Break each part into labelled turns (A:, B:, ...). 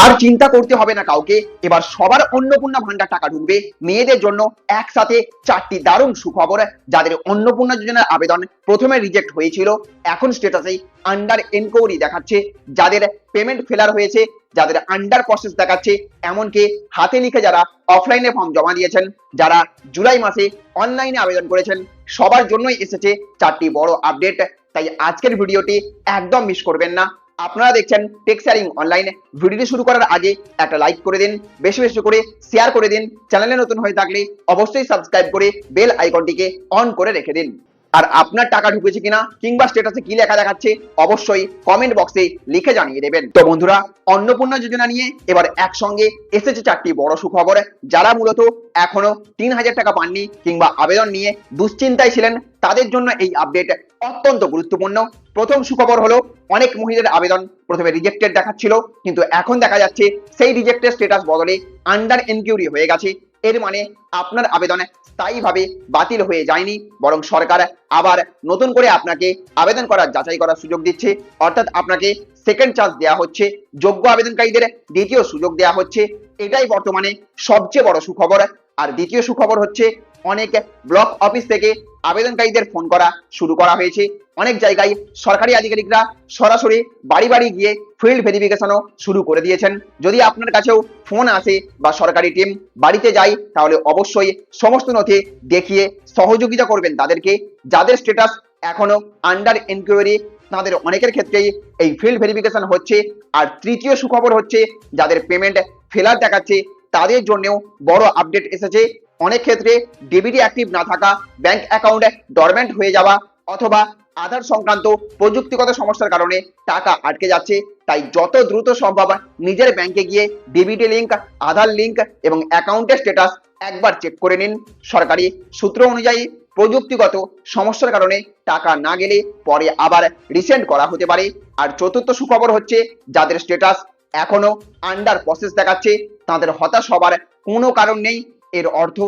A: আর চিন্তা করতে হবে না কাউকে, এবার সবার অন্নপূর্ণা ভান্ডার টাকা ঢুকবে। মেয়েদের জন্য একসাথে 4টি দারুণ সুখবর। যাদের অন্নপূর্ণা যোজনার আবেদন প্রথমে রিজেক্ট হয়েছিল, এখন স্ট্যাটাসে আন্ডার এনকোয়ারি দেখাচ্ছে। যাদের পেমেন্ট ফেলার হয়েছে, যাদের আন্ডার প্রসেস দেখাচ্ছে, এমনকি হাতে লিখে যারা অফলাইনে ফর্ম জমা দিয়েছেন, যারা জুলাই মাসে অনলাইনে আবেদন করেছেন, সবার জন্যই এসেছে 4টি বড় আপডেট। তাই আজকের ভিডিওটি একদম মিস করবেন না। আপনারা দেখছেন টেক শেয়ারিং অনলাইন। ভিডিওটি শুরু করার আগে একটা লাইক করে দিন, বেশি বেশি করে শেয়ার করে দিন। চ্যানেলে নতুন হয়ে থাকলে অবশ্যই সাবস্ক্রাইব করে বেল আইকনটিকে অন করে রেখে দিন। আর আপনার টাকা ঢুকেছে কিনা কিংবা স্ট্যাটাসে কি লেখা দেখাচ্ছে অবশ্যই কমেন্ট বক্সে লিখে জানিয়ে দেবেন। তো বন্ধুরা, অন্নপূর্ণা যোজনা নিয়ে এবার একসঙ্গে এসেছে 4টি বড় সুখবর। যারা মূলত এখনো 3000 টাকা পাননি কিংবা আবেদন নিয়ে দুশ্চিন্তায় ছিলেন, তাদের জন্য এই আপডেট অত্যন্ত গুরুত্বপূর্ণ। প্রথম সুখবর হলো, অনেক মহিলাদের আবেদন প্রথমে রিজেক্টেড দেখাচ্ছিল, কিন্তু এখন দেখা যাচ্ছে সেই রিজেক্টেড স্ট্যাটাস বদলে আন্ডার এনকিউরি হয়ে গেছে। এর মানে আপনার আবেদন স্থায়ীভাবে বাতিল হয়ে যায়নি, বরং সরকার আবার নতুন করে আপনাকে আবেদন করার যাচাই করার সুযোগ দিচ্ছে। অর্থাৎ আপনাকে সেকেন্ড চান্স দেওয়া হচ্ছে, যোগ্য আবেদনকারীদের দ্বিতীয় সুযোগ দেওয়া হচ্ছে। এটাই বর্তমানে সবচেয়ে বড় সুখবর। আর দ্বিতীয় সুখবর হচ্ছে, অনেক ব্লক অফিস থেকে আবেদনকারীদের ফোন করা শুরু করা হয়েছে। অনেক জায়গায় সরকারি আধিকারিকরা সরাসরি বাড়ি বাড়ি গিয়ে ফিল্ড ভেরিফিকেশনও শুরু করে দিয়েছেন। যদি আপনার কাছেও ফোন আসে বা সরকারি টিম বাড়িতে যায়, তাহলে অবশ্যই সমস্ত নথি দেখিয়ে সহযোগিতা করবেন তাদেরকে। যাদের স্ট্যাটাস এখনো আন্ডার এনকোয়ারি, তাদের অনেকের ক্ষেত্রেই এই ফিল্ড ভেরিফিকেশন হচ্ছে। আর তৃতীয় সুখবর হচ্ছে, যাদের পেমেন্ট ফেলার দেখাচ্ছে, তাদের জন্যও বড় আপডেট এসেছে। অনেক ক্ষেত্রে ডিবিটি অ্যাক্টিভ না থাকা, ব্যাংক অ্যাকাউন্টে ডরমেন্ট হয়ে যাওয়া, অথবা আধার সংক্রান্ত প্রযুক্তিগত সমস্যার কারণে টাকা আটকে যাচ্ছে। তাই যত দ্রুত সম্ভব নিজের ব্যাংকে গিয়ে ডিবিটি লিংক, আধার লিংক এবং অ্যাকাউন্টের স্ট্যাটাস একবার চেক করে নিন। সরকারি সূত্র অনুযায়ী প্রযুক্তিগত সমস্যার কারণে টাকা না গেলে পরে আবার রিসেন্ড করা হতে পারে। আর চতুর্থ সুখবর হচ্ছে, যাদের স্ট্যাটাস এখনো আন্ডার প্রসেস দেখাচ্ছে, তাদের হতাশ হবার কোনো কারণ নেই। এর অর্থ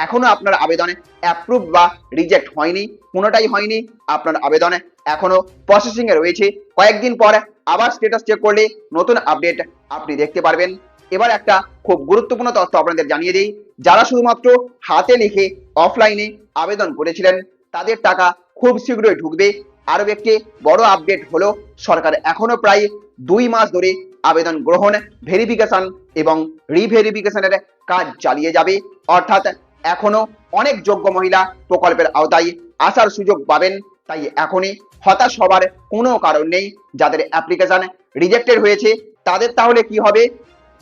A: এখনো আপনার আবেদনে অ্যাপ্রুভ বা রিজেক্ট হয়নি, কোনোটাই হয়নি। আপনার আবেদন এখনো প্রসেসিং এ রয়েছে। কয়েকদিন পর আবার স্ট্যাটাস চেক করলে নতুন আপডেট আপনি দেখতে পারবেন। এবার একটা খুব গুরুত্বপূর্ণ তথ্য আপনাদের জানিয়ে দিই। যারা শুধুমাত্র হাতে লিখে অফলাইনে আবেদন করেছিলেন, তাদের টাকা খুব শীঘ্রই ঢুকবে। আরও একটি বড় আপডেট হলো, সরকার এখনো প্রায় 2 মাস ধরে আবেদন গ্রহণ, ভেরিফিকেশন এবং রিভেরিফিকেশনের কাজ চালিয়ে যাবে। অর্থাৎ এখনো অনেক যোগ্য মহিলা প্রকল্পের আওতায় আসার সুযোগ পাবেন। তাই এখনই হতাশ হবার কোনো কারণ নেই। যাদের অ্যাপ্লিকেশন রিজেক্টেড হয়েছে, তাদের তাহলে কি হবে?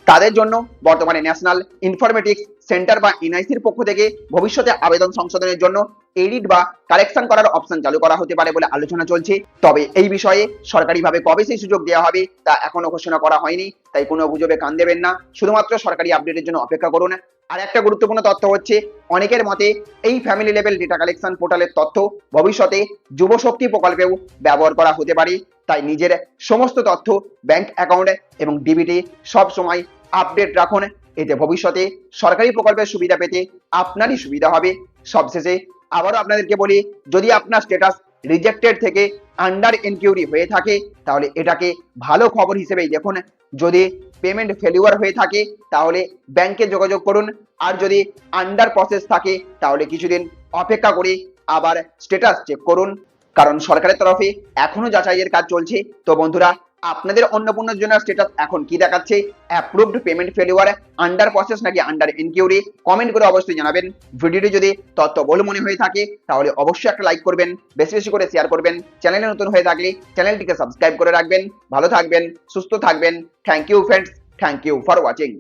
A: তাদের জন্য বর্তমানে ন্যাশনাল ইনফরমেটিক্স সেন্টার বা এনআইসির পক্ষ থেকে ভবিষ্যতে আবেদন সংশোধনের জন্য এডিট বা কারেকশন করার অপশন চালু করা হতে পারে বলে আলোচনা চলছে। তবে এই বিষয়ে সরকারিভাবে কবে সেই সুযোগ দেওয়া হবে তা এখনো ঘোষণা করা হয়নি। তাই কোনো গুজবে কান দেবেন না, শুধুমাত্র সরকারি আপডেটের জন্য অপেক্ষা করুন। আর একটা গুরুত্বপূর্ণ তথ্য হচ্ছে, অনেকের মতে এই ফ্যামিলি লেভেল ডেটা কালেকশন পোর্টালের তথ্য ভবিষ্যতে যুবশক্তি প্রকল্পেও ব্যবহার করা হতে পারে। তাই নিজের সমস্ত তথ্য, ব্যাংক অ্যাকাউন্ট এবং ডিবিটি সব সময় আপডেট রাখুন। এতে ভবিষ্যতে সরকারি প্রকল্পের সুবিধা পেতে আপনারই সুবিধা হবে। সবশেষে আবারও আপনাদেরকে বলি, যদি আপনার স্ট্যাটাস রিজেক্টেড থেকে আন্ডার এনকিউরি হয়ে থাকে, তাহলে এটাকে ভালো খবর হিসেবেই দেখুন। যদি পেমেন্ট ফেলিওর হয়ে থাকে, তাহলে ব্যাংকে যোগাযোগ করুন। আর যদি আন্ডার প্রসেস থাকে, তাহলে কিছুদিন অপেক্ষা করে আবার স্ট্যাটাস চেক করুন, কারণ সরকারের তরফে এখনো যাচাইয়ের কাজ চলছে। তো বন্ধুরা, আপনাদের অন্নপূর্ণার জন্য স্ট্যাটাস এখন কি দেখাচ্ছে? Approved, payment failure, under process নাকি আন্ডার এনকিউরি? কমেন্ট করে অবশ্যই জানাবেন। ভিডিওটি যদি তথ্যবহুল মনে হয়ে থাকে, তাহলে অবশ্যই একটা লাইক করবেন, বেশি বেশি করে শেয়ার করবেন। চ্যানেলে নতুন হয়ে থাকলে চ্যানেলটিকে সাবস্ক্রাইব করে রাখবেন। ভালো থাকবেন, সুস্থ থাকবেন। Thank you friends, thank you for watching.